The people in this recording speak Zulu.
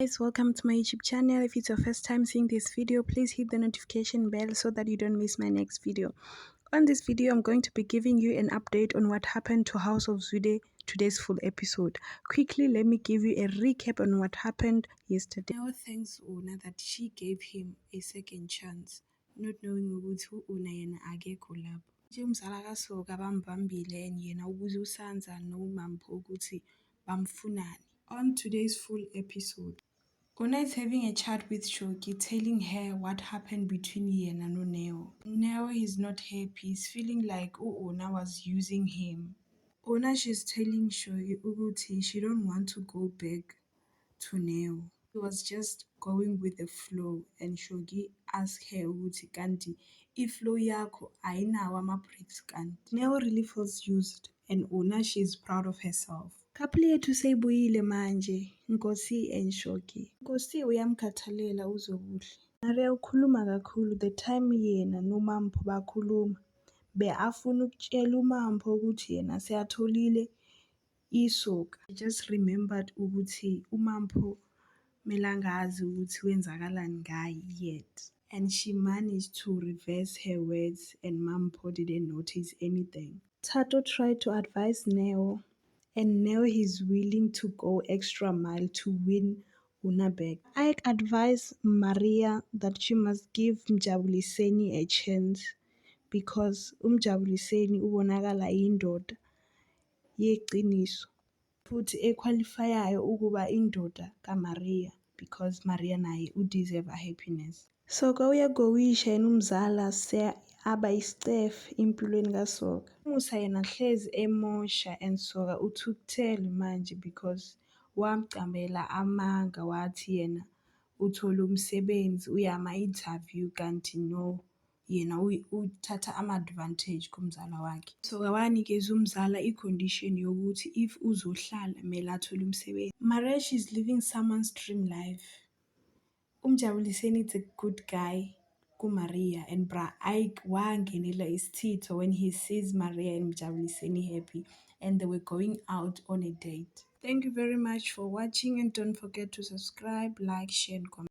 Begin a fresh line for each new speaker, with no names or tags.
Guys, welcome to my YouTube channel. If it's your first time seeing this video, please hit the notification bell so that you don't miss my next video. On this video, I'm going to be giving you an update on what happened to House of Zwide today's full episode. Quickly, let me give you a recap on what happened yesterday. Now, thanks Una that she gave him a second chance, not knowing ukuthi Una yena akekho lapho. Nje umzala kaSoga bambambile and yena ubuza uSanza noMampho ukuthi bamfunani. On today's full episode, Una is having a chat with Shoki, telling her what happened between Yen and Neo. Neo is not happy, he's feeling like Una was using him. Una, she's telling Shoki ukuthi she don't want to go back to Neo. He was just going with the flow, and Shogi asked her ukuthi kanti iflow yakho ayinawo ama-breaks kanti. Neo really feels used, and Una, she's proud of herself. Couple yethu seyibuyile manje, Nkosi and Shoki. Nkosi uyamkhathalela uZobuhle. Maria ukhuluma kakhulu the time yena noMampho bakhuluma. Afuna ukutshela uMampho ukuthi yena seyatholile isoka. I just remembered ukuthi uMampho kumele angazi ukuthi kwenzakalani ngaye yet. And she managed to reverse her words and Mampho didn't notice anything. Thato tried to advise Neo, and Neo is willing to go extra mile to win Una back. I advise Maria that she must give Mjabuliseni a chance because uMjabuliseni ubonakala indoda yeqiniso futhi equalifiyayo ukuba indoda kaMaria because Maria naye udeserve happiness. Soga uyagowisha yena umzala aba isicef empilweni kaSoga. Musa yena hlezi emosha and Soga uthukuthele manje because wamcambela amanga wathi yena uthola umsebenzi uyama-interview kanti no yena uthatha ama-advantage kumzala wakhe. Soga wanikeza umzala i-condition yokuthi if uzohlala kumele athole umsebenzi. Maria, she's living someone's dream life. uMjabuliseni is a good guy kuMaria and bra wangenela isithitho when he sees Maria and Mjabuliseni happy and they were going out on a date. Thank you very much for watching and don't forget to subscribe, like, share and comment.